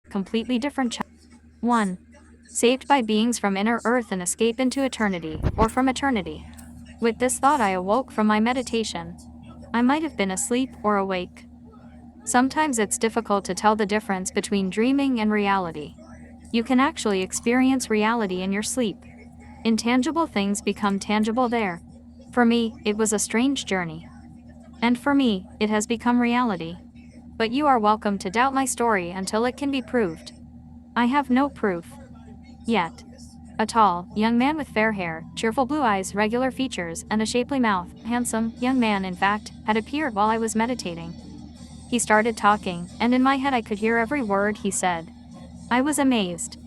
completely different 1. Saved by beings from inner earth and escape into eternity, or from eternity. With this thought I awoke from my meditation. I might have been asleep or awake. Sometimes it's difficult to tell the difference between dreaming and reality. You can actually experience reality in your sleep. Intangible things become tangible there. For me, it was a strange journey. And for me, it has become reality. But you are welcome to doubt my story until it can be proved. I have no proof. Yet. A tall, young man with fair hair, cheerful blue eyes, regular features, and a shapely mouth, handsome, young man in fact, had appeared while I was meditating. He started talking, and in my head I could hear every word he said. I was amazed.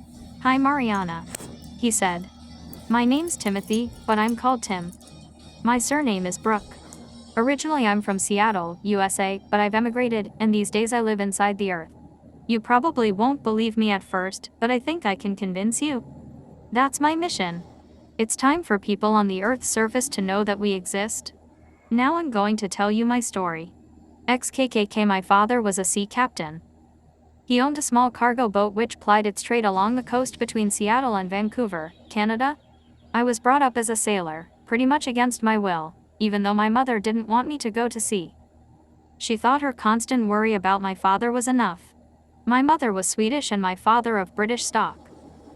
"Hi Mariana," he said. "My name's Timothy, but I'm called Tim. My surname is Brooke. Originally I'm from Seattle, USA, but I've emigrated, and these days I live inside the earth. You probably won't believe me at first, but I think I can convince you. That's my mission. It's time for people on the Earth's surface to know that we exist. Now I'm going to tell you my story. XKKK. My father was a sea captain. He owned a small cargo boat which plied its trade along the coast between Seattle and Vancouver, Canada. I was brought up as a sailor, pretty much against my will, even though my mother didn't want me to go to sea. She thought her constant worry about my father was enough. My mother was Swedish and my father of British stock.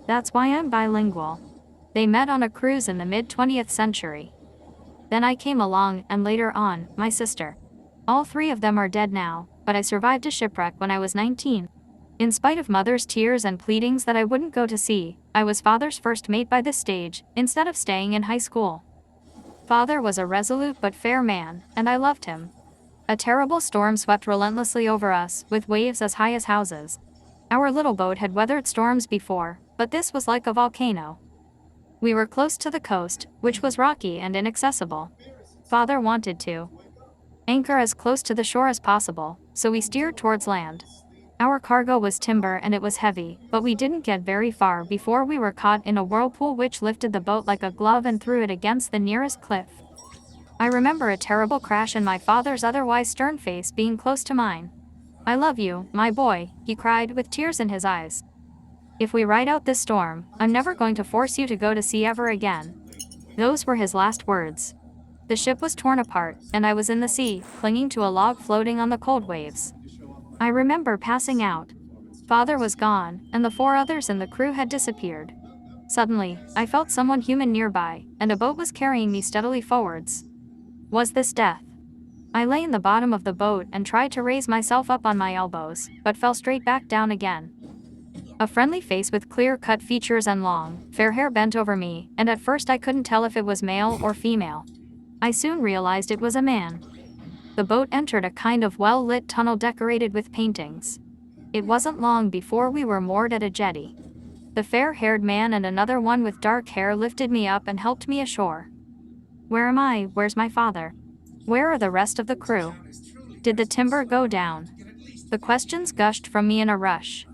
That's why I'm bilingual. They met on a cruise in the mid-20th century. Then I came along, and later on, my sister. All three of them are dead now, but I survived a shipwreck when I was 19. In spite of mother's tears and pleadings that I wouldn't go to sea, I was father's first mate by this stage, instead of staying in high school. Father was a resolute but fair man, and I loved him. A terrible storm swept relentlessly over us, with waves as high as houses. Our little boat had weathered storms before, but this was like a volcano. We were close to the coast, which was rocky and inaccessible. Father wanted to anchor as close to the shore as possible, so we steered towards land. Our cargo was timber and it was heavy, but we didn't get very far before we were caught in a whirlpool which lifted the boat like a glove and threw it against the nearest cliff. I remember a terrible crash and my father's otherwise stern face being close to mine. "I love you, my boy," he cried with tears in his eyes. "If we ride out this storm, I'm never going to force you to go to sea ever again." Those were his last words. The ship was torn apart, and I was in the sea, clinging to a log floating on the cold waves. I remember passing out. Father was gone, and the four others in the crew had disappeared. Suddenly, I felt someone human nearby, and a boat was carrying me steadily forwards. Was this death? I lay in the bottom of the boat and tried to raise myself up on my elbows, but fell straight back down again. A friendly face with clear-cut features and long, fair hair bent over me, and at first I couldn't tell if it was male or female. I soon realized it was a man. The boat entered a kind of well-lit tunnel decorated with paintings. It wasn't long before we were moored at a jetty. The fair-haired man and another one with dark hair lifted me up and helped me ashore. Where am I? Where's my father? Where are the rest of the crew? Did the timber go down? The questions gushed from me in a rush.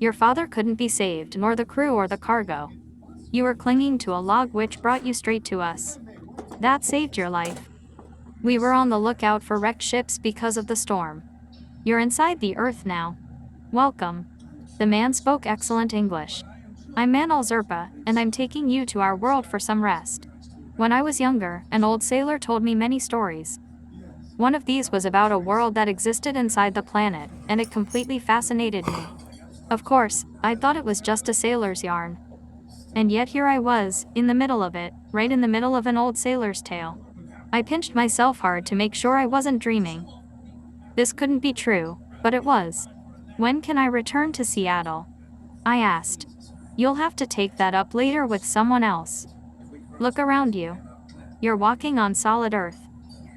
Your father couldn't be saved, nor the crew or the cargo. You were clinging to a log which brought you straight to us. That saved your life. We were on the lookout for wrecked ships because of the storm. You're inside the earth now. Welcome. The man spoke excellent English. I'm Manal Zerpa, and I'm taking you to our world for some rest. When I was younger, an old sailor told me many stories. One of these was about a world that existed inside the planet, and it completely fascinated me. Of course, I thought it was just a sailor's yarn. And yet here I was, in the middle of it, right in the middle of an old sailor's tale. I pinched myself hard to make sure I wasn't dreaming. This couldn't be true, but it was. When can I return to Seattle? I asked. You'll have to take that up later with someone else. Look around you. You're walking on solid earth.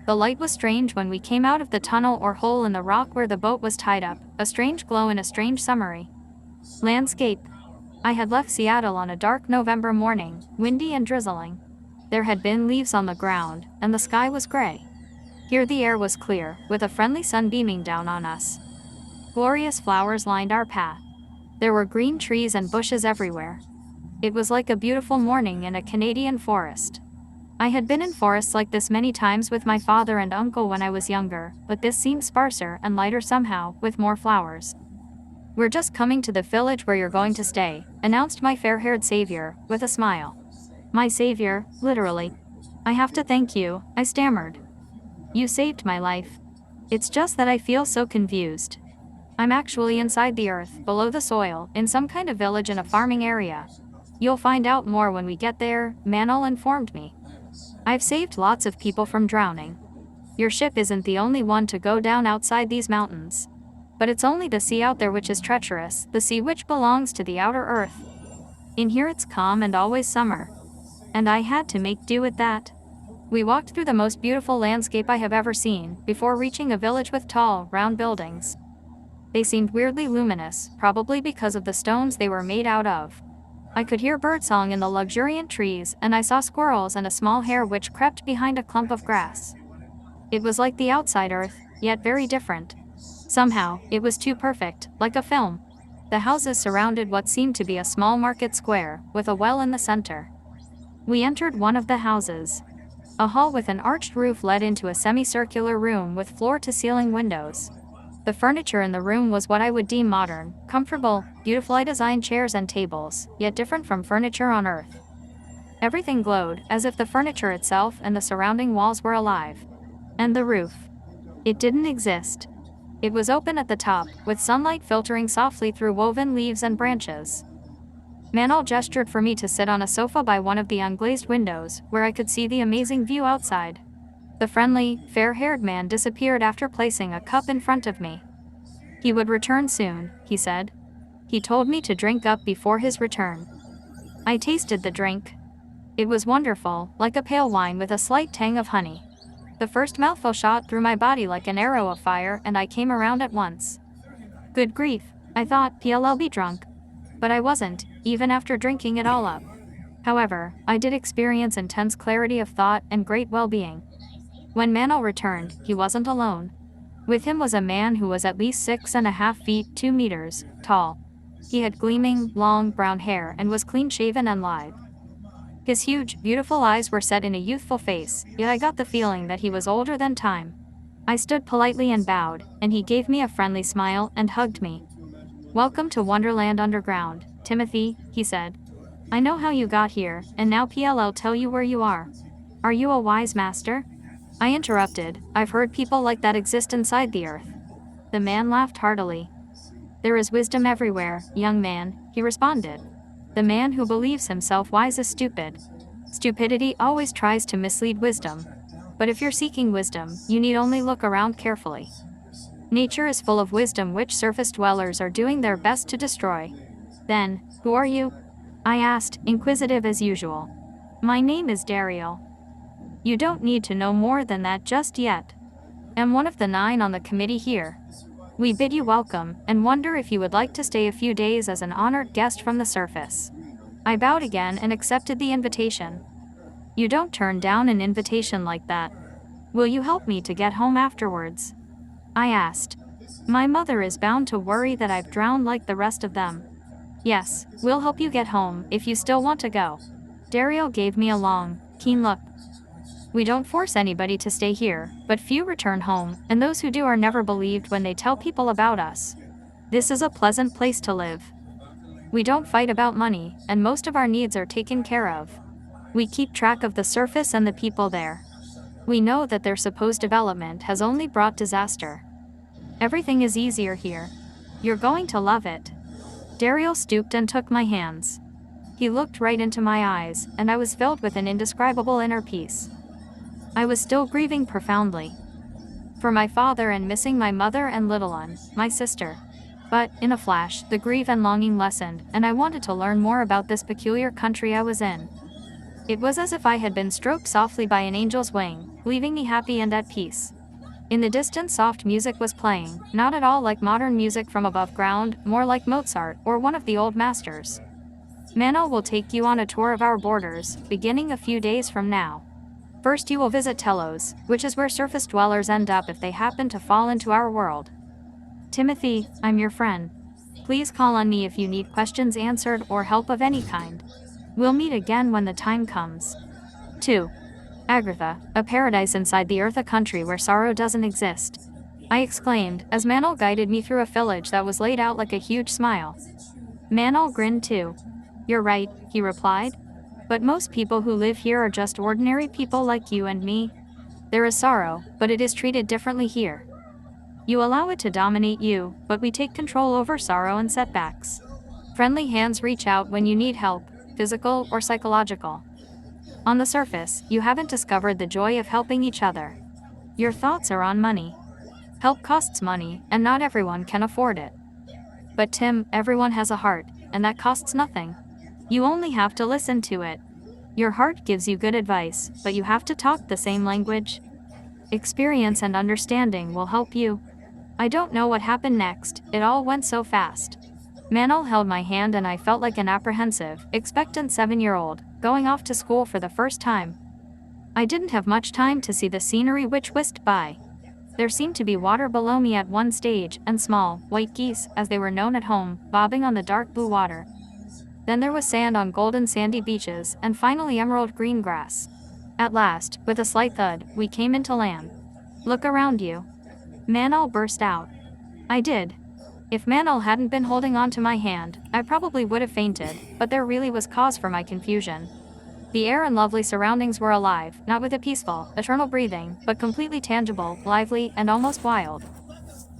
The light was strange when we came out of the tunnel or hole in the rock where the boat was tied up, a strange glow in a strange summery landscape. I had left Seattle on a dark November morning, windy and drizzling. There had been leaves on the ground, and the sky was gray. Here the air was clear, with a friendly sun beaming down on us. Glorious flowers lined our path. There were green trees and bushes everywhere. It was like a beautiful morning in a Canadian forest. I had been in forests like this many times with my father and uncle when I was younger, but this seemed sparser and lighter somehow, with more flowers. We're just coming to the village where you're going to stay, announced my fair-haired savior, with a smile. My savior, literally. I have to thank you, I stammered. You saved my life. It's just that I feel so confused. I'm actually inside the earth, below the soil, in some kind of village in a farming area. You'll find out more when we get there, Manol informed me. I've saved lots of people from drowning. Your ship isn't the only one to go down outside these mountains. But it's only the sea out there which is treacherous, the sea which belongs to the outer earth. In here it's calm and always summer. And I had to make do with that. We walked through the most beautiful landscape I have ever seen, before reaching a village with tall, round buildings. They seemed weirdly luminous, probably because of the stones they were made out of. I could hear birdsong in the luxuriant trees, and I saw squirrels and a small hare which crept behind a clump of grass. It was like the outside earth, yet very different. Somehow, it was too perfect, like a film. The houses surrounded what seemed to be a small market square, with a well in the center. We entered one of the houses. A hall with an arched roof led into a semicircular room with floor-to-ceiling windows. The furniture in the room was what I would deem modern, comfortable, beautifully designed chairs and tables, yet different from furniture on Earth. Everything glowed, as if the furniture itself and the surrounding walls were alive. And the roof. It didn't exist. It was open at the top, with sunlight filtering softly through woven leaves and branches. Manol gestured for me to sit on a sofa by one of the unglazed windows, where I could see the amazing view outside. The friendly, fair-haired man disappeared after placing a cup in front of me. He would return soon, he said. He told me to drink up before his return. I tasted the drink. It was wonderful, like a pale wine with a slight tang of honey. The first mouthful shot through my body like an arrow of fire, and I came around at once. Good grief, I thought, I'll be drunk. But I wasn't, even after drinking it all up. However, I did experience intense clarity of thought and great well-being. When Manol returned, he wasn't alone. With him was a man who was at least 6.5 feet 2 meters tall. He had gleaming, long, brown hair and was clean-shaven and lithe. His huge, beautiful eyes were set in a youthful face, yet I got the feeling that he was older than time. I stood politely and bowed, and he gave me a friendly smile and hugged me. Welcome to Wonderland Underground, Timothy, he said. I know how you got here, and now I'll tell you where you are. Are you a wise master? I interrupted. I've heard people like that exist inside the earth. The man laughed heartily. There is wisdom everywhere, young man, he responded. The man who believes himself wise is stupid. Stupidity always tries to mislead wisdom. But if you're seeking wisdom, you need only look around carefully. Nature is full of wisdom which surface dwellers are doing their best to destroy. Then, who are you? I asked, inquisitive as usual. My name is Daryl. You don't need to know more than that just yet. I'm one of the 9 on the committee here. We bid you welcome, and wonder if you would like to stay a few days as an honored guest from the surface. I bowed again and accepted the invitation. You don't turn down an invitation like that. Will you help me to get home afterwards? I asked. My mother is bound to worry that I've drowned like the rest of them. Yes, we'll help you get home if you still want to go. Daryl gave me a long, keen look. We don't force anybody to stay here, but few return home, and those who do are never believed when they tell people about us. This is a pleasant place to live. We don't fight about money, and most of our needs are taken care of. We keep track of the surface and the people there. We know that their supposed development has only brought disaster. Everything is easier here. You're going to love it. Daryl stooped and took my hands. He looked right into my eyes, and I was filled with an indescribable inner peace. I was still grieving profoundly for my father and missing my mother and little one, my sister. But, in a flash, the grief and longing lessened, and I wanted to learn more about this peculiar country I was in. It was as if I had been stroked softly by an angel's wing, leaving me happy and at peace. In the distance soft music was playing, not at all like modern music from above ground, more like Mozart or one of the old masters. Manol will take you on a tour of our borders, beginning a few days from now. First you will visit Telos, which is where surface dwellers end up if they happen to fall into our world. Timothy, I'm your friend. Please call on me if you need questions answered or help of any kind. We'll meet again when the time comes. 2. Agartha, a paradise inside the earth, a country where sorrow doesn't exist. I exclaimed, as Manol guided me through a village that was laid out like a huge smile. Manol grinned too. You're right, he replied. But most people who live here are just ordinary people like you and me. There is sorrow, but it is treated differently here. You allow it to dominate you, but we take control over sorrow and setbacks. Friendly hands reach out when you need help, physical or psychological. On the surface, you haven't discovered the joy of helping each other. Your thoughts are on money. Help costs money, and not everyone can afford it. But Tim, everyone has a heart, and that costs nothing. You only have to listen to it. Your heart gives you good advice, but you have to talk the same language. Experience and understanding will help you. I don't know what happened next, it all went so fast. Manol held my hand and I felt like an apprehensive, expectant 7-year-old, going off to school for the first time. I didn't have much time to see the scenery which whisked by. There seemed to be water below me at one stage, and small, white geese, as they were known at home, bobbing on the dark blue water. Then there was sand on golden sandy beaches, and finally emerald green grass. At last, with a slight thud, we came into land. Look around you. Manol burst out. I did. If Manol hadn't been holding on to my hand, I probably would have fainted, but there really was cause for my confusion. The air and lovely surroundings were alive, not with a peaceful, eternal breathing, but completely tangible, lively, and almost wild.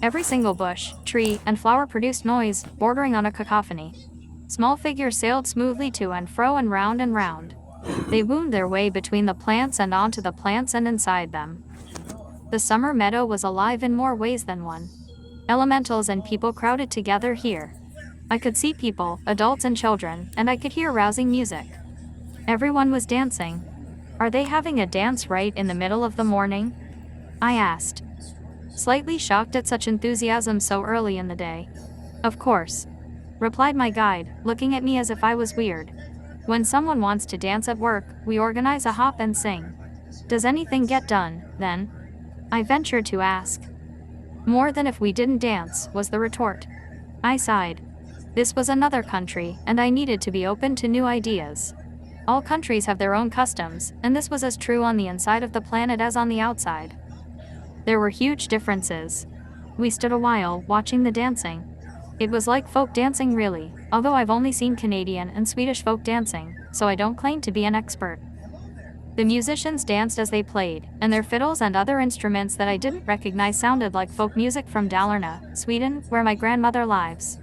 Every single bush, tree, and flower produced noise, bordering on a cacophony. Small figures sailed smoothly to and fro and round and round. They wound their way between the plants and onto the plants and inside them. The summer meadow was alive in more ways than one. Elementals and people crowded together here. I could see people, adults and children, and I could hear rousing music. Everyone was dancing. Are they having a dance right in the middle of the morning? I asked. Slightly shocked at such enthusiasm so early in the day. Of course, replied my guide, looking at me as if I was weird. When someone wants to dance at work, we organize a hop and sing. Does anything get done, then? I ventured to ask. More than if we didn't dance, was the retort. I sighed. This was another country, and I needed to be open to new ideas. All countries have their own customs, and this was as true on the inside of the planet as on the outside. There were huge differences. We stood a while, watching the dancing. It was like folk dancing really, although I've only seen Canadian and Swedish folk dancing, so I don't claim to be an expert. The musicians danced as they played, and their fiddles and other instruments that I didn't recognize sounded like folk music from Dalarna, Sweden, where my grandmother lives.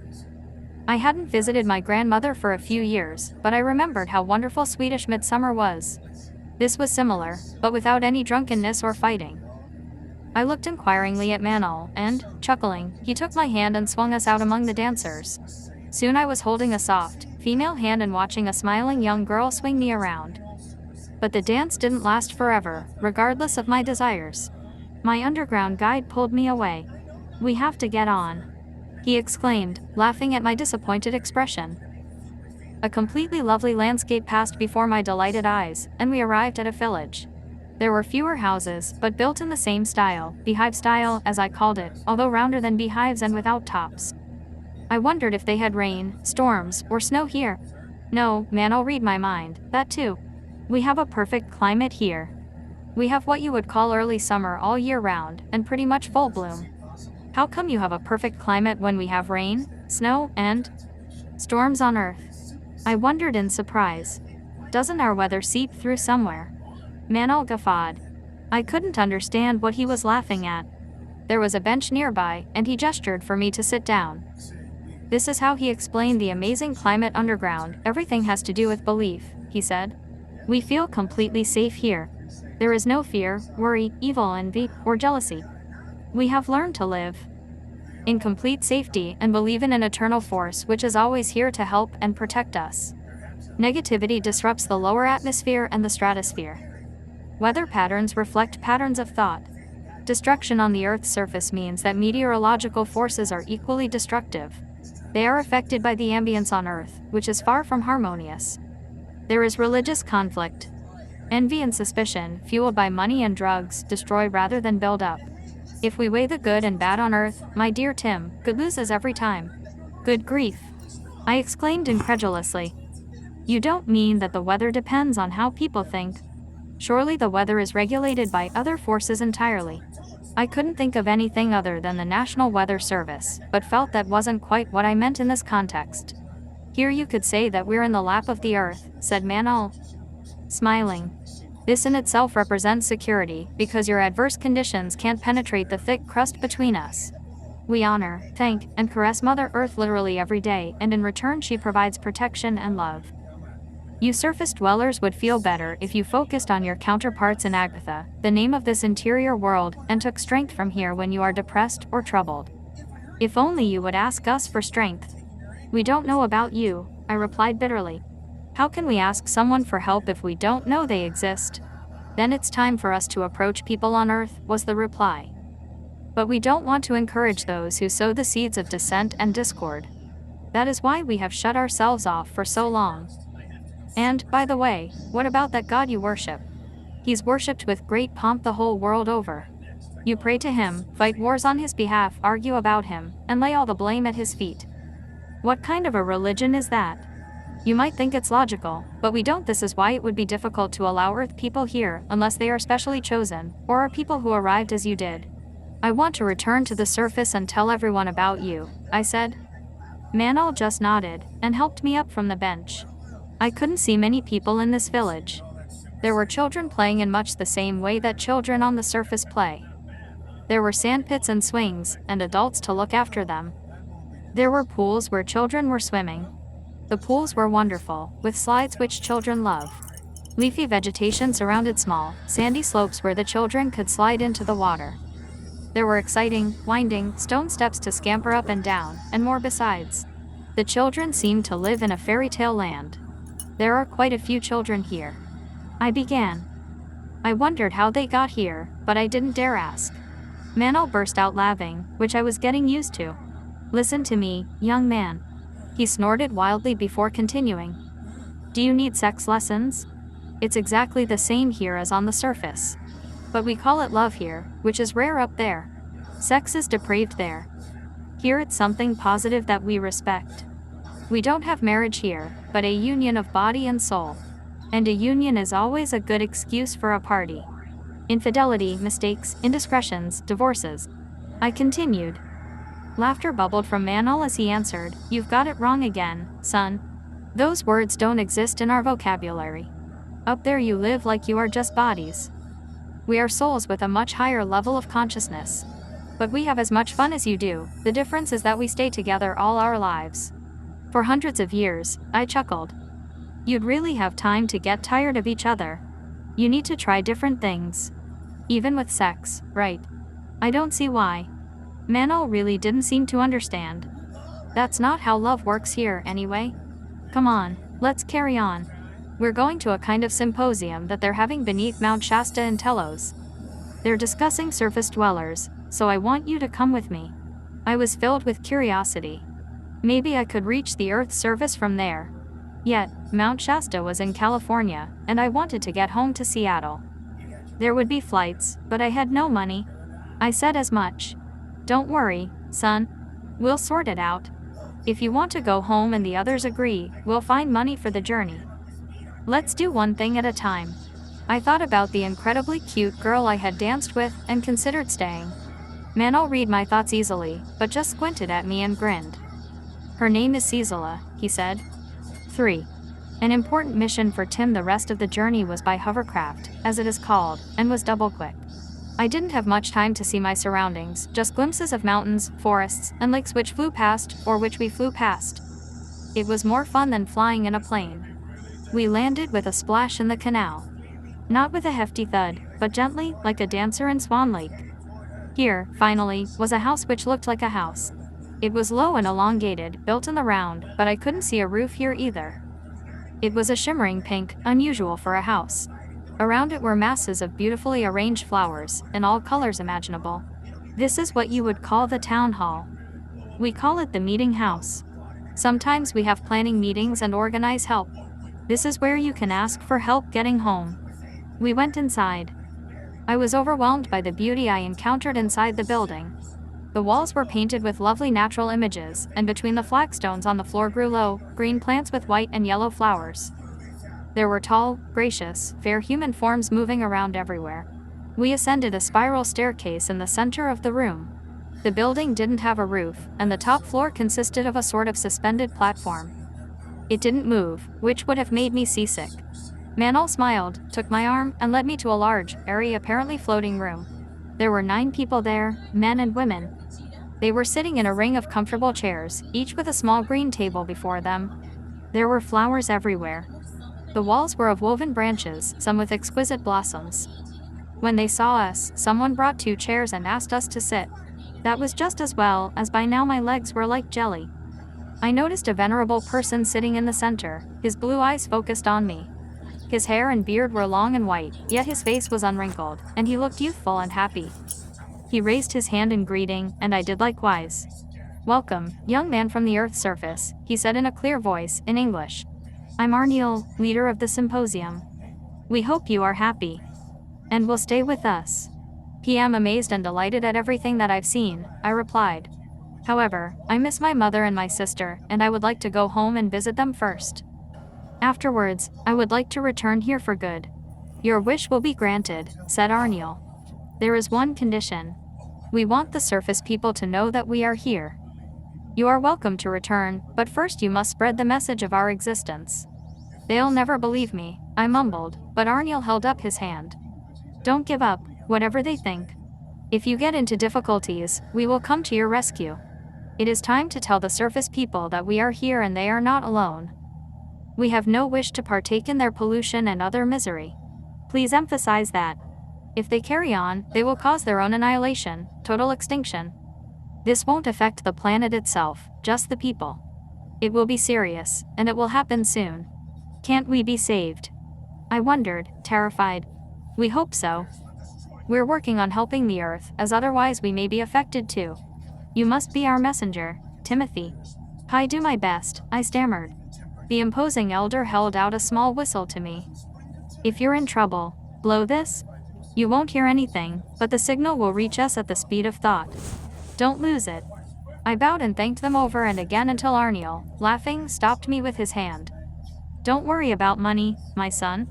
I hadn't visited my grandmother for a few years, but I remembered how wonderful Swedish midsummer was. This was similar, but without any drunkenness or fighting. I looked inquiringly at Manol, and, chuckling, he took my hand and swung us out among the dancers. Soon I was holding a soft, female hand and watching a smiling young girl swing me around. But the dance didn't last forever, regardless of my desires. My underground guide pulled me away. We have to get on, he exclaimed, laughing at my disappointed expression. A completely lovely landscape passed before my delighted eyes, and we arrived at a village. There were fewer houses, but built in the same style, beehive style, as I called it, although rounder than beehives and without tops. I wondered if they had rain, storms, or snow here. No, Manol read my mind, that too. We have a perfect climate here. We have what you would call early summer all year round, and pretty much full bloom. How come you have a perfect climate when we have rain, snow, and storms on Earth? I wondered in surprise. Doesn't our weather seep through somewhere? Manol guffawed. I couldn't understand what he was laughing at. There was a bench nearby, and he gestured for me to sit down. This is how he explained the amazing climate underground. Everything has to do with belief, he said. We feel completely safe here. There is no fear, worry, evil envy, or jealousy. We have learned to live in complete safety and believe in an eternal force which is always here to help and protect us. Negativity disrupts the lower atmosphere and the stratosphere. Weather patterns reflect patterns of thought. Destruction on the Earth's surface means that meteorological forces are equally destructive. They are affected by the ambience on Earth, which is far from harmonious. There is religious conflict. Envy and suspicion, fueled by money and drugs, destroy rather than build up. If we weigh the good and bad on Earth, my dear Tim, good loses every time. Good grief! I exclaimed incredulously. You don't mean that the weather depends on how people think? Surely the weather is regulated by other forces entirely. I couldn't think of anything other than the National Weather Service, but felt that wasn't quite what I meant in this context. Here you could say that we're in the lap of the earth, said Manal, smiling. This in itself represents security, because your adverse conditions can't penetrate the thick crust between us. We honor, thank, and caress Mother Earth literally every day, and in return she provides protection and love. You surface dwellers would feel better if you focused on your counterparts in Agartha, the name of this interior world, and took strength from here when you are depressed or troubled. If only you would ask us for strength. We don't know about you, I replied bitterly. How can we ask someone for help if we don't know they exist? Then it's time for us to approach people on Earth, was the reply. But we don't want to encourage those who sow the seeds of dissent and discord. That is why we have shut ourselves off for so long. And, by the way, what about that God you worship? He's worshipped with great pomp the whole world over. You pray to him, fight wars on his behalf, argue about him, and lay all the blame at his feet. What kind of a religion is that? You might think it's logical, but we don't. This is why it would be difficult to allow Earth people here unless they are specially chosen, or are people who arrived as you did. I want to return to the surface and tell everyone about you, I said. Manal just nodded, and helped me up from the bench. I couldn't see many people in this village. There were children playing in much the same way that children on the surface play. There were sandpits and swings, and adults to look after them. There were pools where children were swimming. The pools were wonderful, with slides which children love. Leafy vegetation surrounded small, sandy slopes where the children could slide into the water. There were exciting, winding, stone steps to scamper up and down, and more besides. The children seemed to live in a fairy tale land. There are quite a few children here. I began. I wondered how they got here, but I didn't dare ask. Manal burst out laughing, which I was getting used to. Listen to me, young man. He snorted wildly before continuing. Do you need sex lessons? It's exactly the same here as on the surface. But we call it love here, which is rare up there. Sex is depraved there. Here it's something positive that we respect. We don't have marriage here, but a union of body and soul. And a union is always a good excuse for a party. Infidelity, mistakes, indiscretions, divorces. I continued. Laughter bubbled from Manal as he answered, You've got it wrong again, son. Those words don't exist in our vocabulary. Up there you live like you are just bodies. We are souls with a much higher level of consciousness. But we have as much fun as you do. The difference is that we stay together all our lives. For hundreds of years, I chuckled. You'd really have time to get tired of each other. You need to try different things. Even with sex, right? I don't see why. Manal really didn't seem to understand. That's not how love works here, anyway. Come on, let's carry on. We're going to a kind of symposium that they're having beneath Mount Shasta in Telos. They're discussing surface dwellers, so I want you to come with me. I was filled with curiosity. Maybe I could reach the Earth's surface from there. Yet, Mount Shasta was in California, and I wanted to get home to Seattle. There would be flights, but I had no money. I said as much. Don't worry, son. We'll sort it out. If you want to go home and the others agree, we'll find money for the journey. Let's do one thing at a time. I thought about the incredibly cute girl I had danced with and considered staying. Manal read my thoughts easily, but just squinted at me and grinned. Her name is Cizela, he said. 3. An important mission for Tim. The rest of the journey was by hovercraft, as it is called, and was double quick. I didn't have much time to see my surroundings, just glimpses of mountains, forests, and lakes which flew past, or which we flew past. It was more fun than flying in a plane. We landed with a splash in the canal. Not with a hefty thud, but gently, like a dancer in Swan Lake. Here, finally, was a house which looked like a house. It was low and elongated, built in the round, but I couldn't see a roof here either. It was a shimmering pink, unusual for a house. Around it were masses of beautifully arranged flowers, in all colors imaginable. This is what you would call the town hall. We call it the meeting house. Sometimes we have planning meetings and organize help. This is where you can ask for help getting home. We went inside. I was overwhelmed by the beauty I encountered inside the building. The walls were painted with lovely natural images, and between the flagstones on the floor grew low, green plants with white and yellow flowers. There were tall, gracious, fair human forms moving around everywhere. We ascended a spiral staircase in the center of the room. The building didn't have a roof, and the top floor consisted of a sort of suspended platform. It didn't move, which would have made me seasick. Manol smiled, took my arm, and led me to a large, airy, apparently floating room. There were 9 people there, men and women. They were sitting in a ring of comfortable chairs, each with a small green table before them. There were flowers everywhere. The walls were of woven branches, some with exquisite blossoms. When they saw us, someone brought 2 chairs and asked us to sit. That was just as well, as by now my legs were like jelly. I noticed a venerable person sitting in the center, his blue eyes focused on me. His hair and beard were long and white, yet his face was unwrinkled, and he looked youthful and happy. He raised his hand in greeting, and I did likewise. "Welcome, young man from the Earth's surface," he said in a clear voice, in English. "I'm Arniel, leader of the symposium. We hope you are happy. And will stay with us." "I'm amazed and delighted at everything that I've seen," I replied. "However, I miss my mother and my sister, and I would like to go home and visit them first. Afterwards, I would like to return here for good." "Your wish will be granted," said Arniel. "There is one condition. We want the surface people to know that we are here. You are welcome to return, but first you must spread the message of our existence." "They'll never believe me," I mumbled, but Arniel held up his hand. "Don't give up, whatever they think. If you get into difficulties, we will come to your rescue. It is time to tell the surface people that we are here and they are not alone. We have no wish to partake in their pollution and other misery. Please emphasize that. If they carry on, they will cause their own annihilation, total extinction. This won't affect the planet itself, just the people. It will be serious, and it will happen soon. Can't we be saved?" I wondered, terrified. "We hope so. We're working on helping the Earth, as otherwise we may be affected too. You must be our messenger, Timothy." "I do my best," I stammered. The imposing elder held out a small whistle to me. "If you're in trouble, blow this. You won't hear anything, but the signal will reach us at the speed of thought. Don't lose it." I bowed and thanked them over and again until Arniel, laughing, stopped me with his hand. "Don't worry about money, my son.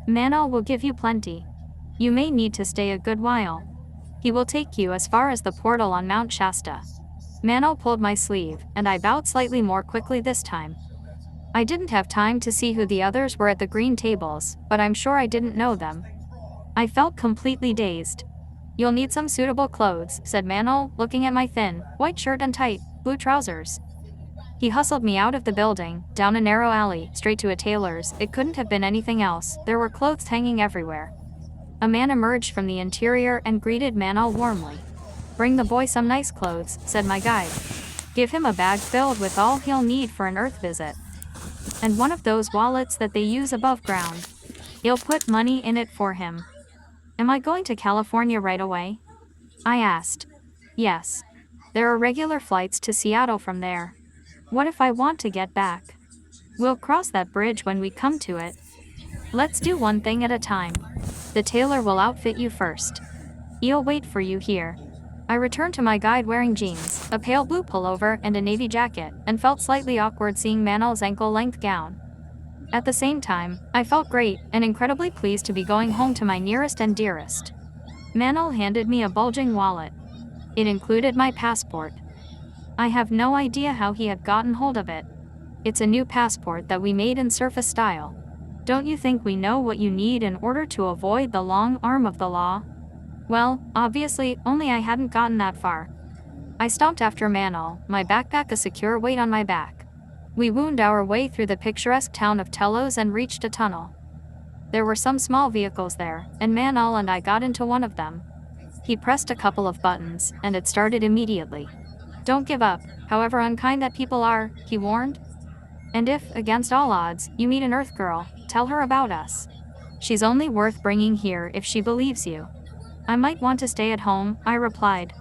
Manol will give you plenty. You may need to stay a good while. He will take you as far as the portal on Mount Shasta." Manol pulled my sleeve, and I bowed slightly more quickly this time. I didn't have time to see who the others were at the green tables, but I'm sure I didn't know them. I felt completely dazed. "You'll need some suitable clothes," said Manol, looking at my thin, white shirt and tight, blue trousers. He hustled me out of the building, down a narrow alley, straight to a tailor's. It couldn't have been anything else, there were clothes hanging everywhere. A man emerged from the interior and greeted Manol warmly. "Bring the boy some nice clothes," said my guide. "Give him a bag filled with all he'll need for an Earth visit. And one of those wallets that they use above ground. You'll put money in it for him." "Am I going to California right away?" I asked. "Yes. There are regular flights to Seattle from there. What if I want to get back? We'll cross that bridge when we come to it. Let's do one thing at a time. The tailor will outfit you first. He'll wait for you here." I returned to my guide wearing jeans, a pale blue pullover and a navy jacket, and felt slightly awkward seeing Manol's ankle-length gown. At the same time, I felt great and incredibly pleased to be going home to my nearest and dearest. Manol handed me a bulging wallet. It included my passport. I have no idea how he had gotten hold of it. It's a new passport that we made in surface style. Don't you think we know what you need in order to avoid the long arm of the law? Well, obviously, only I hadn't gotten that far. I stomped after Manol, my backpack a secure weight on my back. We wound our way through the picturesque town of Telos and reached a tunnel. There were some small vehicles there, and Manol and I got into one of them. He pressed a couple of buttons, and it started immediately. "Don't give up, however unkind that people are," he warned. "And if, against all odds, you meet an Earth girl, tell her about us. She's only worth bringing here if she believes you." "I might want to stay at home," I replied.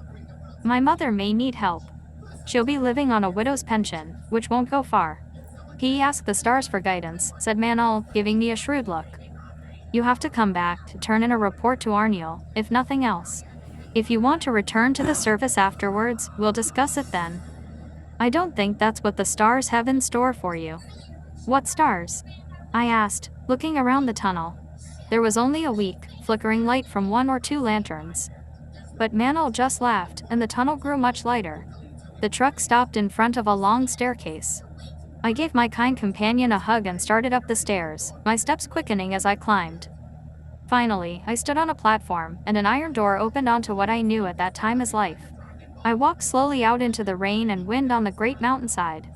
"My mother may need help. She'll be living on a widow's pension, which won't go far." "He asked the stars for guidance," said Manol, giving me a shrewd look. "You have to come back to turn in a report to Arniel, if nothing else. If you want to return to the surface afterwards, we'll discuss it then. I don't think that's what the stars have in store for you." "What stars?" I asked, looking around the tunnel. There was only a weak, flickering light from 1 or 2 lanterns. But Manol just laughed, and the tunnel grew much lighter. The truck stopped in front of a long staircase. I gave my kind companion a hug and started up the stairs, my steps quickening as I climbed. Finally, I stood on a platform, and an iron door opened onto what I knew at that time as life. I walked slowly out into the rain and wind on the great mountainside.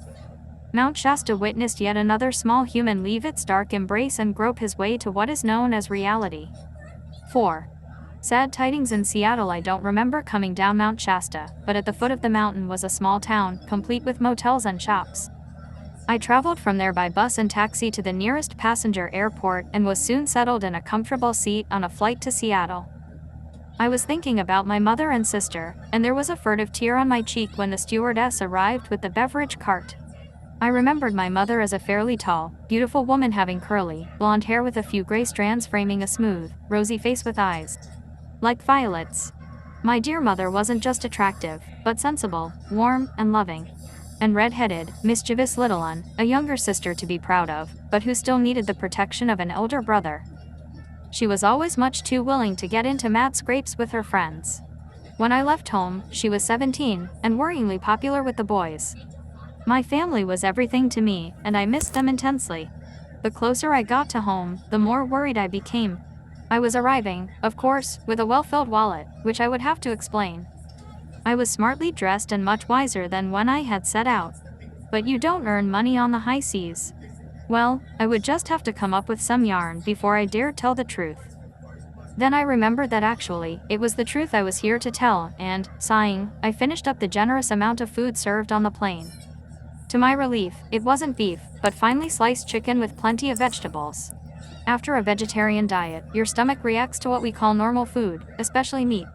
Mount Shasta witnessed yet another small human leave its dark embrace and grope his way to what is known as reality. 4. Sad tidings in Seattle. I don't remember coming down Mount Shasta, but at the foot of the mountain was a small town, complete with motels and shops. I traveled from there by bus and taxi to the nearest passenger airport and was soon settled in a comfortable seat on a flight to Seattle. I was thinking about my mother and sister, and there was a furtive tear on my cheek when the stewardess arrived with the beverage cart. I remembered my mother as a fairly tall, beautiful woman having curly, blonde hair with a few gray strands framing a smooth, rosy face with eyes like violets. My dear mother wasn't just attractive, but sensible, warm, and loving. And red-headed, mischievous little one, a younger sister to be proud of, but who still needed the protection of an elder brother. She was always much too willing to get into mad scrapes with her friends. When I left home, she was 17, and worryingly popular with the boys. My family was everything to me, and I missed them intensely. The closer I got to home, the more worried I became. I was arriving, of course, with a well-filled wallet, which I would have to explain. I was smartly dressed and much wiser than when I had set out. But you don't earn money on the high seas. Well, I would just have to come up with some yarn before I dared tell the truth. Then I remembered that actually, it was the truth I was here to tell, and, sighing, I finished up the generous amount of food served on the plane. To my relief, it wasn't beef, but finely sliced chicken with plenty of vegetables. After a vegetarian diet, your stomach reacts to what we call normal food, especially meat.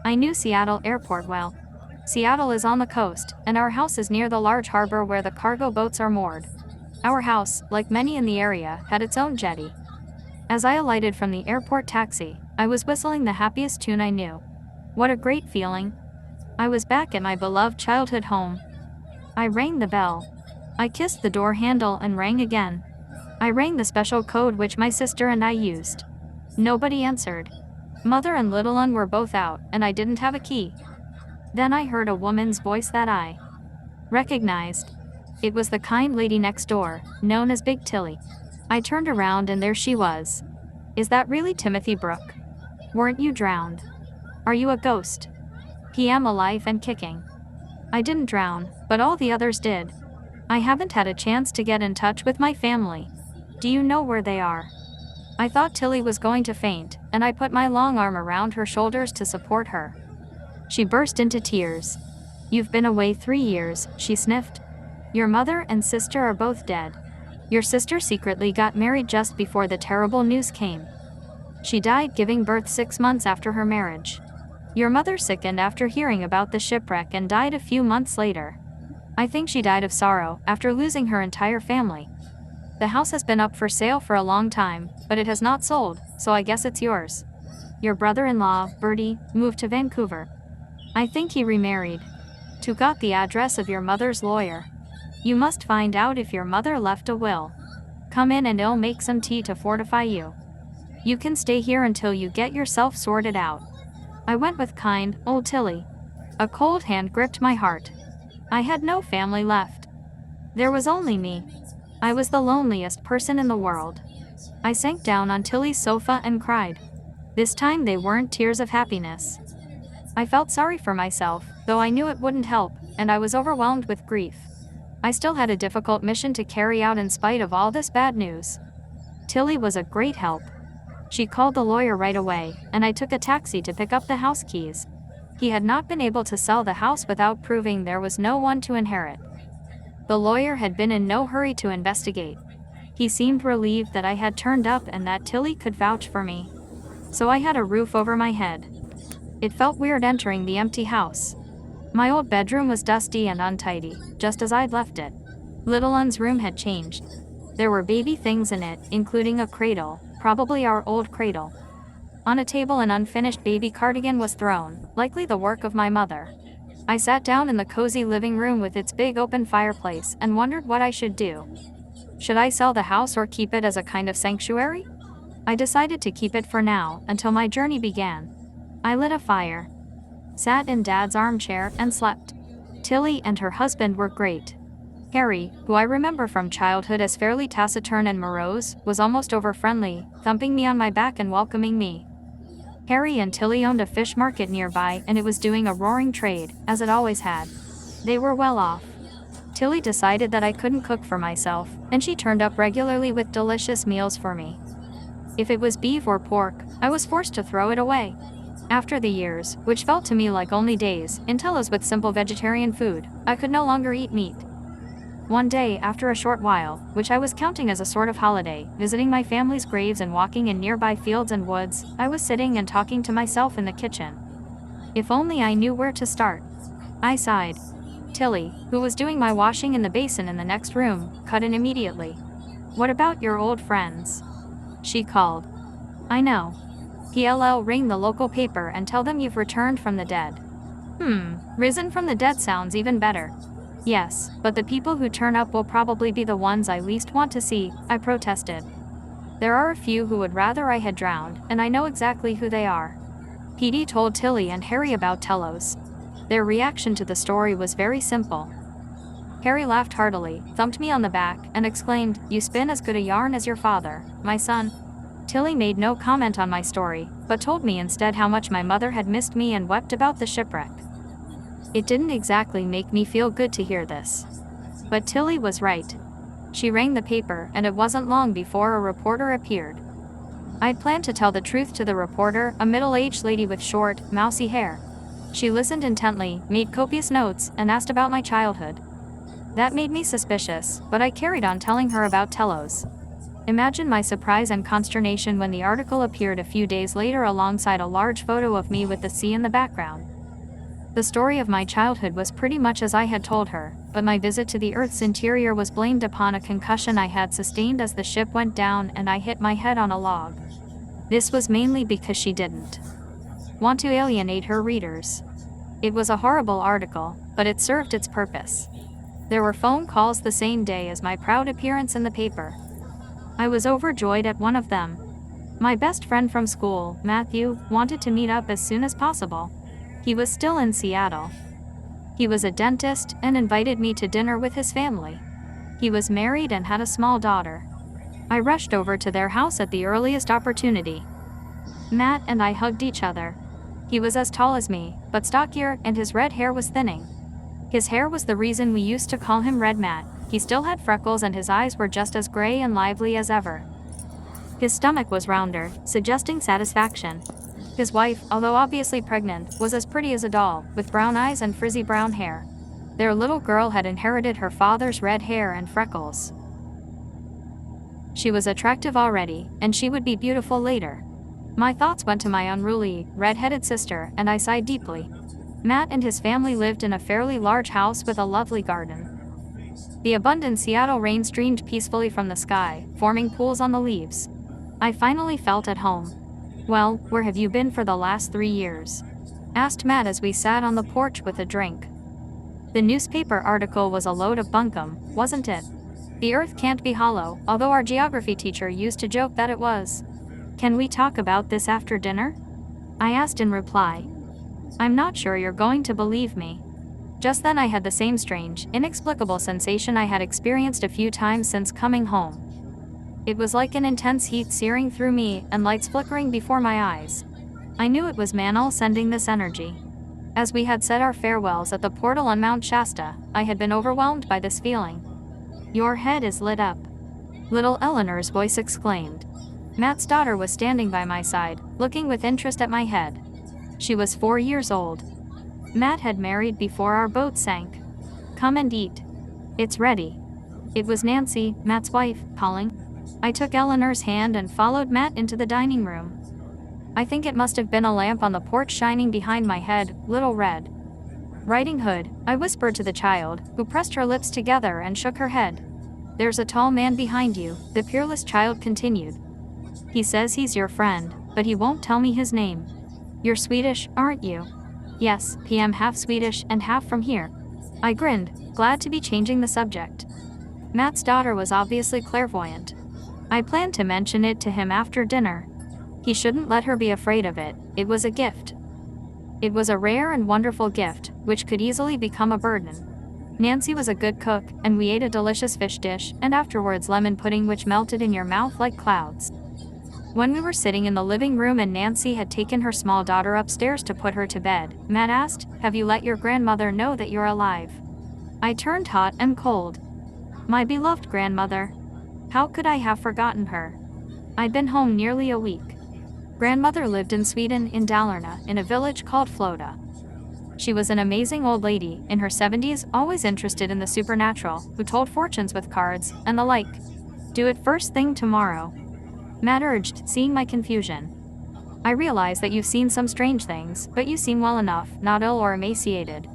I knew Seattle Airport well. Seattle is on the coast, and our house is near the large harbor where the cargo boats are moored. Our house, like many in the area, had its own jetty. As I alighted from the airport taxi, I was whistling the happiest tune I knew. What a great feeling. I was back at my beloved childhood home. I rang the bell. I kissed the door handle and rang again. I rang the special code which my sister and I used. Nobody answered. Mother and little un were both out, and I didn't have a key. Then I heard a woman's voice that I recognized. It was the kind lady next door, known as Big Tilly. I turned around and there she was. Is that really Timothy Brooke? Weren't you drowned? Are you a ghost? PM alive and kicking. I didn't drown, but all the others did. I haven't had a chance to get in touch with my family. Do you know where they are? I thought Tilly was going to faint, and I put my long arm around her shoulders to support her. She burst into tears. You've been away 3 years, she sniffed. Your mother and sister are both dead. Your sister secretly got married just before the terrible news came. She died giving birth 6 months after her marriage. Your mother sickened after hearing about the shipwreck and died a few months later. I think she died of sorrow after losing her entire family. The house has been up for sale for a long time, but it has not sold, so I guess it's yours. Your brother-in-law, Bertie, moved to Vancouver. I think he remarried. To got the address of your mother's lawyer. You must find out if your mother left a will. Come in and I'll make some tea to fortify you. You can stay here until you get yourself sorted out. I went with kind, old Tilly. A cold hand gripped my heart. I had no family left. There was only me. I was the loneliest person in the world. I sank down on Tilly's sofa and cried. This time they weren't tears of happiness. I felt sorry for myself, though I knew it wouldn't help, and I was overwhelmed with grief. I still had a difficult mission to carry out in spite of all this bad news. Tilly was a great help. She called the lawyer right away, and I took a taxi to pick up the house keys. He had not been able to sell the house without proving there was no one to inherit. The lawyer had been in no hurry to investigate. He seemed relieved that I had turned up and that Tilly could vouch for me. So I had a roof over my head. It felt weird entering the empty house. My old bedroom was dusty and untidy, just as I'd left it. Little Un's room had changed. There were baby things in it, including a cradle, probably our old cradle. On a table an unfinished baby cardigan was thrown, likely the work of my mother. I sat down in the cozy living room with its big open fireplace and wondered what I should do. Should I sell the house or keep it as a kind of sanctuary? I decided to keep it for now, until my journey began. I lit a fire, sat in Dad's armchair, and slept. Tilly and her husband were great. Harry, who I remember from childhood as fairly taciturn and morose, was almost over-friendly, thumping me on my back and welcoming me. Harry and Tilly owned a fish market nearby, and it was doing a roaring trade, as it always had. They were well off. Tilly decided that I couldn't cook for myself, and she turned up regularly with delicious meals for me. If it was beef or pork, I was forced to throw it away. After the years, which felt to me like only days, until as with simple vegetarian food, I could no longer eat meat. One day, after a short while, which I was counting as a sort of holiday, visiting my family's graves and walking in nearby fields and woods, I was sitting and talking to myself in the kitchen. If only I knew where to start. I sighed. Tilly, who was doing my washing in the basin in the next room, cut in immediately. "What about your old friends?" she called. "I know. PLL, ring the local paper and tell them you've returned from the dead." Risen from the dead sounds even better. "Yes, but the people who turn up will probably be the ones I least want to see," I protested. "There are a few who would rather I had drowned, and I know exactly who they are." PD told Tilly and Harry about Telos. Their reaction to the story was very simple. Harry laughed heartily, thumped me on the back, and exclaimed, "You spin as good a yarn as your father, my son." Tilly made no comment on my story, but told me instead how much my mother had missed me and wept about the shipwreck. It didn't exactly make me feel good to hear this. But Tilly was right. She rang the paper, and it wasn't long before a reporter appeared. I'd planned to tell the truth to the reporter, a middle-aged lady with short, mousy hair. She listened intently, made copious notes, and asked about my childhood. That made me suspicious, but I carried on telling her about Telos. Imagine my surprise and consternation when the article appeared a few days later alongside a large photo of me with the sea in the background. The story of my childhood was pretty much as I had told her, but my visit to the Earth's interior was blamed upon a concussion I had sustained as the ship went down and I hit my head on a log. This was mainly because she didn't want to alienate her readers. It was a horrible article, but it served its purpose. There were phone calls the same day as my proud appearance in the paper. I was overjoyed at one of them. My best friend from school, Matthew, wanted to meet up as soon as possible. He was still in Seattle. He was a dentist and invited me to dinner with his family. He was married and had a small daughter. I rushed over to their house at the earliest opportunity. Matt and I hugged each other. He was as tall as me, but stockier, and his red hair was thinning. His hair was the reason we used to call him Red Matt. He still had freckles and his eyes were just as gray and lively as ever. His stomach was rounder, suggesting satisfaction. His wife, although obviously pregnant, was as pretty as a doll, with brown eyes and frizzy brown hair. Their little girl had inherited her father's red hair and freckles. She was attractive already, and she would be beautiful later. My thoughts went to my unruly, red-headed sister, and I sighed deeply. Matt and his family lived in a fairly large house with a lovely garden. The abundant Seattle rain streamed peacefully from the sky, forming pools on the leaves. I finally felt at home. "Well, where have you been for the last 3 years?" asked Matt as we sat on the porch with a drink. The newspaper article was a load of bunkum, wasn't it? The Earth can't be hollow, although our geography teacher used to joke that it was. "Can we talk about this after dinner?" I asked in reply. "I'm not sure you're going to believe me." Just then I had the same strange, inexplicable sensation I had experienced a few times since coming home. It was like an intense heat searing through me and lights flickering before my eyes. I knew it was Manal sending this energy. As we had said our farewells at the portal on Mount Shasta, I had been overwhelmed by this feeling. "Your head is lit up," little Eleanor's voice exclaimed. Matt's daughter was standing by my side, looking with interest at my head. She was 4 years old. Matt had married before our boat sank. "Come and eat. It's ready." It was Nancy, Matt's wife, calling. I took Eleanor's hand and followed Matt into the dining room. I think it must have been a lamp on the porch shining behind my head, little red riding hood, I whispered to the child, who pressed her lips together and shook her head. "There's a tall man behind you," the peerless child continued. "He says he's your friend, but he won't tell me his name. You're Swedish, aren't you?" "Yes, PM, half Swedish and half from here." I grinned, glad to be changing the subject. Matt's daughter was obviously clairvoyant. I planned to mention it to him after dinner. He shouldn't let her be afraid of it. It was a gift. It was a rare and wonderful gift, which could easily become a burden. Nancy was a good cook, and we ate a delicious fish dish, and afterwards lemon pudding which melted in your mouth like clouds. When we were sitting in the living room and Nancy had taken her small daughter upstairs to put her to bed, Matt asked, "Have you let your grandmother know that you're alive?" I turned hot and cold. My beloved grandmother. How could I have forgotten her? I'd been home nearly a week. Grandmother lived in Sweden, in Dalarna, in a village called Floda. She was an amazing old lady, in her 70s, always interested in the supernatural, who told fortunes with cards, and the like. "Do it first thing tomorrow," Matt urged, seeing my confusion. "I realize that you've seen some strange things, but you seem well enough, not ill or emaciated.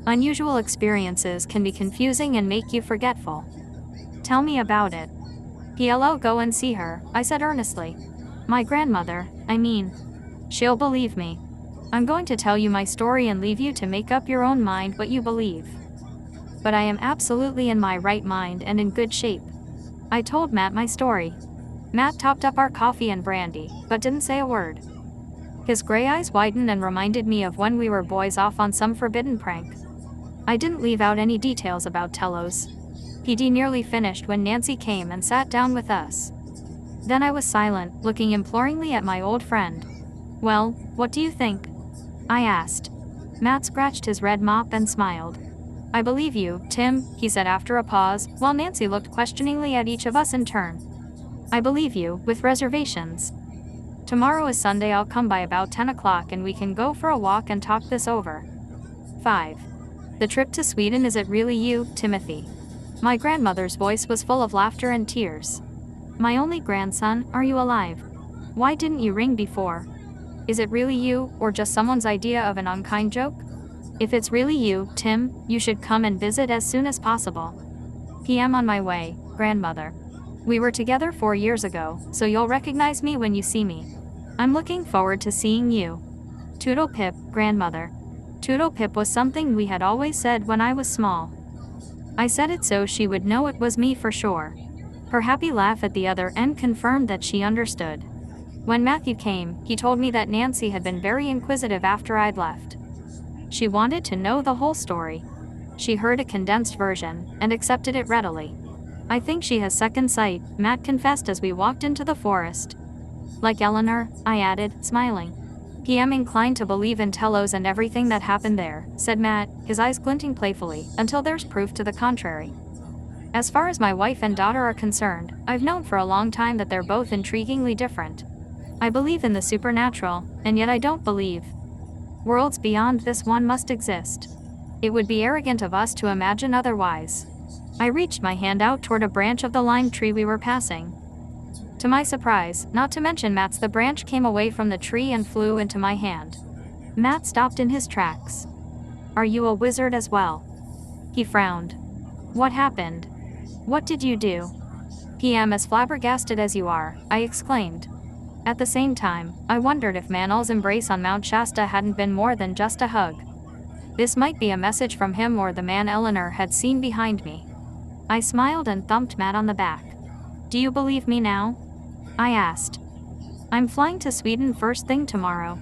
Unusual experiences can be confusing and make you forgetful. Tell me about it." "I'll go and see her," I said earnestly. "My grandmother, I mean. She'll believe me. I'm going to tell you my story and leave you to make up your own mind what you believe. But I am absolutely in my right mind and in good shape." I told Matt my story. Matt topped up our coffee and brandy, but didn't say a word. His gray eyes widened and reminded me of when we were boys off on some forbidden prank. I didn't leave out any details about Telos. He'd nearly finished when Nancy came and sat down with us. Then I was silent, looking imploringly at my old friend. "Well, what do you think?" I asked. Matt scratched his red mop and smiled. "I believe you, Tim," he said after a pause, while Nancy looked questioningly at each of us in turn. "I believe you, with reservations. Tomorrow is Sunday. I'll come by about 10 o'clock and we can go for a walk and talk this over." 5. The trip to Sweden. Is it really you, Timothy? My grandmother's voice was full of laughter and tears. "My only grandson, are you alive? Why didn't you ring before? Is it really you, or just someone's idea of an unkind joke? If it's really you, Tim, you should come and visit as soon as possible." "I'm on my way, grandmother. We were together 4 years ago, so you'll recognize me when you see me. I'm looking forward to seeing you." "Toodle pip, grandmother." Toodle pip was something we had always said when I was small. I said it so she would know it was me for sure. Her happy laugh at the other end confirmed that she understood. When Matthew came, he told me that Nancy had been very inquisitive after I'd left. She wanted to know the whole story. She heard a condensed version, and accepted it readily. "I think she has second sight," Matt confessed as we walked into the forest. "Like Eleanor," I added, smiling. "I'm inclined to believe in Telos and everything that happened there," said Matt, his eyes glinting playfully, "until there's proof to the contrary. As far as my wife and daughter are concerned, I've known for a long time that they're both intriguingly different. I believe in the supernatural, and yet I don't believe worlds beyond this one must exist. It would be arrogant of us to imagine otherwise." I reached my hand out toward a branch of the lime tree we were passing. To my surprise, not to mention Matt's, the branch came away from the tree and flew into my hand. Matt stopped in his tracks. "Are you a wizard as well?" He frowned. "What happened? What did you do?" "I'm as flabbergasted as you are," I exclaimed. At the same time, I wondered if Manal's embrace on Mount Shasta hadn't been more than just a hug. This might be a message from him or the man Eleanor had seen behind me. I smiled and thumped Matt on the back. "Do you believe me now?" I asked. "I'm flying to Sweden first thing tomorrow."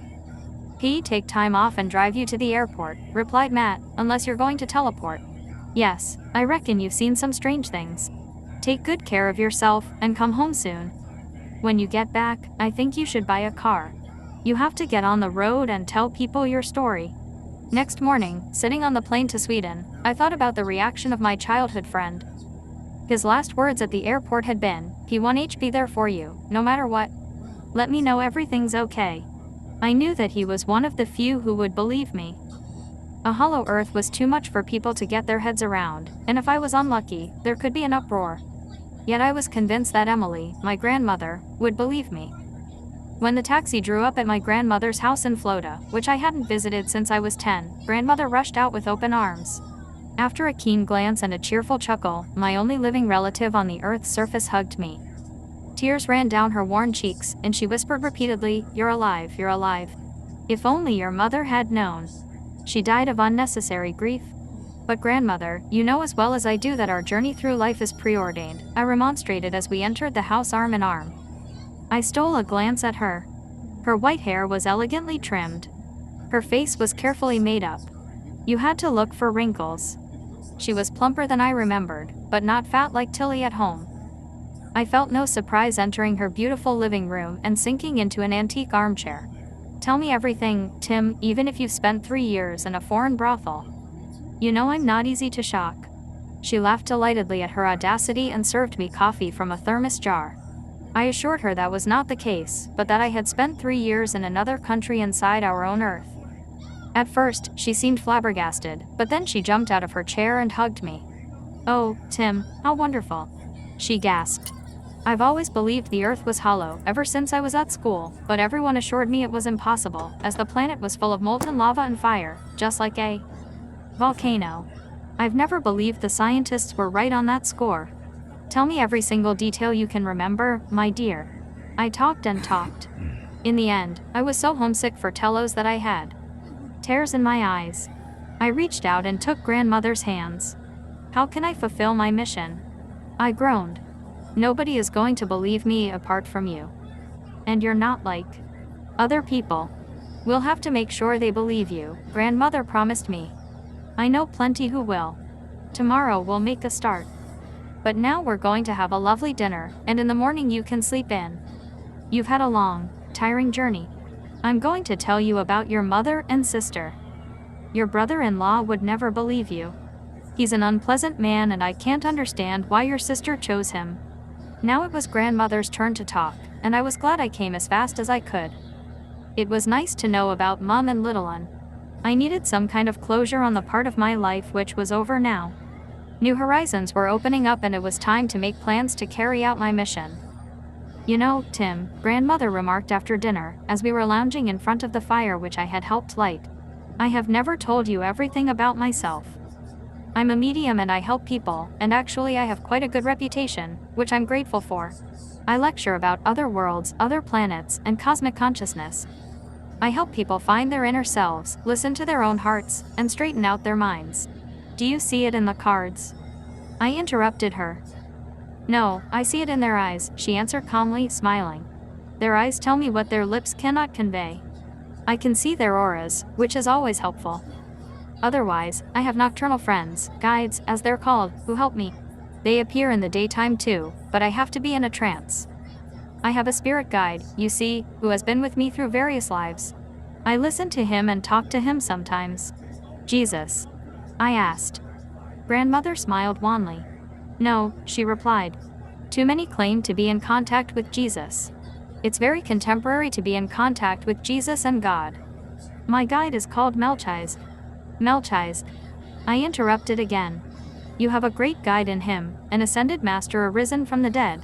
"Take time off and drive you to the airport," replied Matt, "unless you're going to teleport." "Yes, I reckon you've seen some strange things. Take good care of yourself, and come home soon. When you get back, I think you should buy a car. You have to get on the road and tell people your story." Next morning, sitting on the plane to Sweden, I thought about the reaction of my childhood friend. His last words at the airport had been, "P1 be there for you, no matter what. Let me know everything's okay." I knew that he was one of the few who would believe me. A hollow earth was too much for people to get their heads around, and if I was unlucky, there could be an uproar. Yet I was convinced that Emily, my grandmother, would believe me. When the taxi drew up at my grandmother's house in Floda, which I hadn't visited since I was 10, grandmother rushed out with open arms. After a keen glance and a cheerful chuckle, my only living relative on the earth's surface hugged me. Tears ran down her worn cheeks, and she whispered repeatedly, "You're alive, you're alive. If only your mother had known. She died of unnecessary grief." But grandmother, you know as well as I do that our journey through life is preordained, I remonstrated as we entered the house arm in arm. I stole a glance at her. Her white hair was elegantly trimmed. Her face was carefully made up. You had to look for wrinkles. She was plumper than I remembered, but not fat like Tilly at home. I felt no surprise entering her beautiful living room and sinking into an antique armchair. Tell me everything, Tim, even if you've spent 3 years in a foreign brothel. You know I'm not easy to shock. She laughed delightedly at her audacity and served me coffee from a thermos jar. I assured her that was not the case, but that I had spent 3 years in another country inside our own Earth. At first, she seemed flabbergasted, but then she jumped out of her chair and hugged me. Oh, Tim, how wonderful. She gasped. I've always believed the Earth was hollow ever since I was at school, but everyone assured me it was impossible, as the planet was full of molten lava and fire, just like a volcano. I've never believed the scientists were right on that score. Tell me every single detail you can remember, my dear. I talked and talked. In the end, I was so homesick for Telos that I had tears in my eyes. I reached out and took grandmother's hands. How can I fulfill my mission? I groaned. Nobody is going to believe me apart from you. And you're not like other people. We'll have to make sure they believe you, grandmother promised me. I know plenty who will. Tomorrow we'll make a start. But now we're going to have a lovely dinner, and in the morning you can sleep in. You've had a long, tiring journey. I'm going to tell you about your mother and sister. Your brother-in-law would never believe you. He's an unpleasant man and I can't understand why your sister chose him. Now it was grandmother's turn to talk, and I was glad I came as fast as I could. It was nice to know about Mum and little one. I needed some kind of closure on the part of my life which was over now. New horizons were opening up and it was time to make plans to carry out my mission. You know, Tim, grandmother remarked after dinner, as we were lounging in front of the fire which I had helped light. I have never told you everything about myself. I'm a medium and I help people, and actually I have quite a good reputation, which I'm grateful for. I lecture about other worlds, other planets, and cosmic consciousness. I help people find their inner selves, listen to their own hearts, and straighten out their minds. Do you see it in the cards? I interrupted her. No, I see it in their eyes, she answered calmly, smiling. Their eyes tell me what their lips cannot convey. I can see their auras, which is always helpful. Otherwise, I have nocturnal friends, guides, as they're called, who help me. They appear in the daytime too, but I have to be in a trance. I have a spirit guide, you see, who has been with me through various lives. I listen to him and talk to him sometimes. Jesus? I asked. Grandmother smiled wanly. No, she replied. Too many claim to be in contact with Jesus. It's very contemporary to be in contact with Jesus and God. My guide is called Melchize. Melchize. I interrupted again. You have a great guide in him, an ascended master arisen from the dead.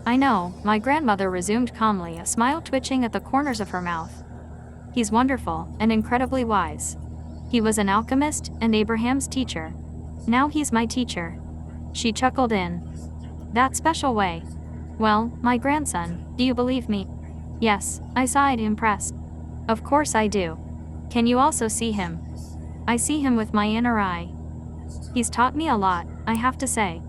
I know, my grandmother resumed calmly, a smile twitching at the corners of her mouth. He's wonderful, and incredibly wise. He was an alchemist, and Abraham's teacher. Now he's my teacher. She chuckled in that special way. Well, my grandson, do you believe me? Yes, I sighed, impressed. Of course I do. Can you also see him? I see him with my inner eye. He's taught me a lot, I have to say.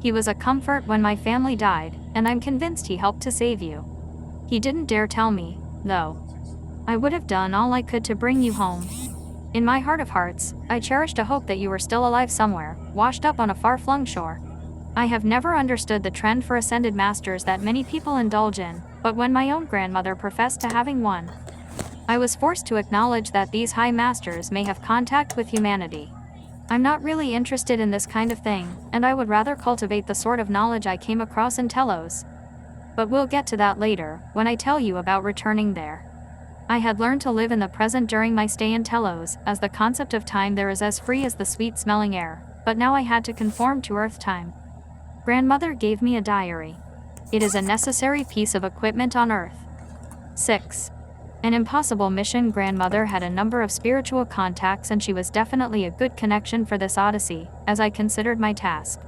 He was a comfort when my family died, and I'm convinced he helped to save you. He didn't dare tell me, though. I would have done all I could to bring you home. In my heart of hearts, I cherished a hope that you were still alive somewhere, washed up on a far-flung shore. I have never understood the trend for ascended masters that many people indulge in, but when my own grandmother professed to having one, I was forced to acknowledge that these high masters may have contact with humanity. I'm not really interested in this kind of thing, and I would rather cultivate the sort of knowledge I came across in Telos. But we'll get to that later, when I tell you about returning there. I had learned to live in the present during my stay in Telos, as the concept of time there is as free as the sweet-smelling air, but now I had to conform to Earth time. Grandmother gave me a diary. It is a necessary piece of equipment on Earth. 6. An impossible mission. Grandmother had a number of spiritual contacts and she was definitely a good connection for this odyssey, as I considered my task.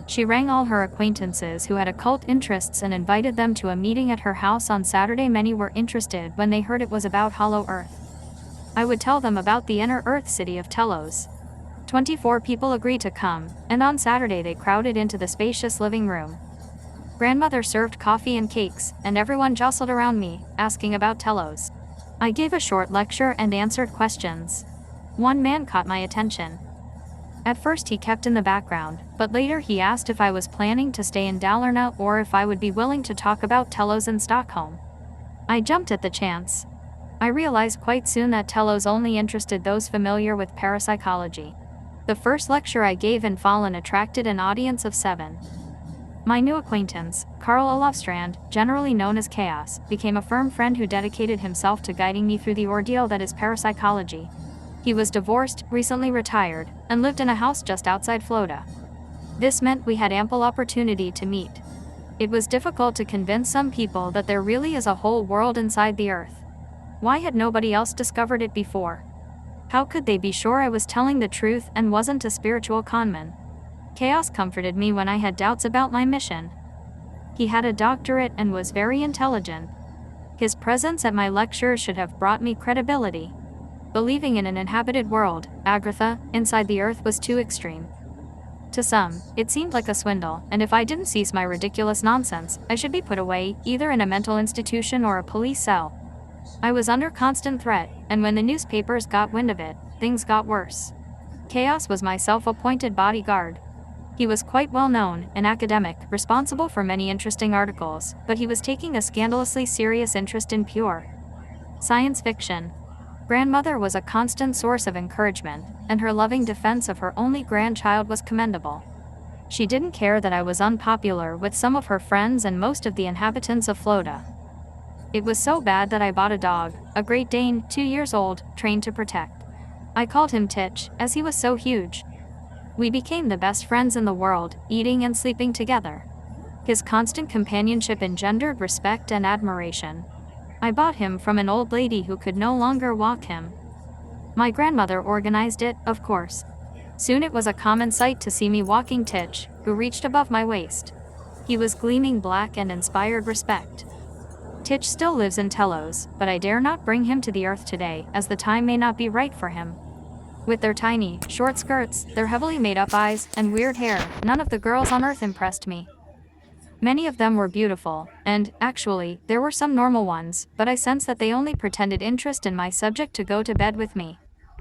She rang all her acquaintances who had occult interests and invited them to a meeting at her house on Saturday. Many were interested when they heard it was about Hollow Earth. I would tell them about the inner Earth city of Telos. 24 people agreed to come, and on Saturday they crowded into the spacious living room. Grandmother served coffee and cakes, and everyone jostled around me, asking about Telos. I gave a short lecture and answered questions. One man caught my attention. At first he kept in the background, but later he asked if I was planning to stay in Dalarna or if I would be willing to talk about Telos in Stockholm. I jumped at the chance. I realized quite soon that Telos only interested those familiar with parapsychology. The first lecture I gave in Falun attracted an audience of 7. My new acquaintance, Karl Olofstrand, generally known as Chaos, became a firm friend who dedicated himself to guiding me through the ordeal that is parapsychology. He was divorced, recently retired, and lived in a house just outside Floda. This meant we had ample opportunity to meet. It was difficult to convince some people that there really is a whole world inside the earth. Why had nobody else discovered it before? How could they be sure I was telling the truth and wasn't a spiritual conman? Chaos comforted me when I had doubts about my mission. He had a doctorate and was very intelligent. His presence at my lecture should have brought me credibility. Believing in an inhabited world, Agartha, inside the earth was too extreme. To some, it seemed like a swindle, and if I didn't cease my ridiculous nonsense, I should be put away, either in a mental institution or a police cell. I was under constant threat, and when the newspapers got wind of it, things got worse. Chaos was my self-appointed bodyguard. He was quite well known, an academic, responsible for many interesting articles, but he was taking a scandalously serious interest in pure science fiction. Grandmother was a constant source of encouragement, and her loving defense of her only grandchild was commendable. She didn't care that I was unpopular with some of her friends and most of the inhabitants of Floda. It was so bad that I bought a dog, a Great Dane, 2 years old, trained to protect. I called him Titch, as he was so huge. We became the best friends in the world, eating and sleeping together. His constant companionship engendered respect and admiration. I bought him from an old lady who could no longer walk him. My grandmother organized it, of course. Soon it was a common sight to see me walking Titch, who reached above my waist. He was gleaming black and inspired respect. Titch still lives in Telos, but I dare not bring him to the earth today, as the time may not be right for him. With their tiny, short skirts, their heavily made-up eyes, and weird hair, none of the girls on earth impressed me. Many of them were beautiful, and, actually, there were some normal ones, but I sensed that they only pretended interest in my subject to go to bed with me.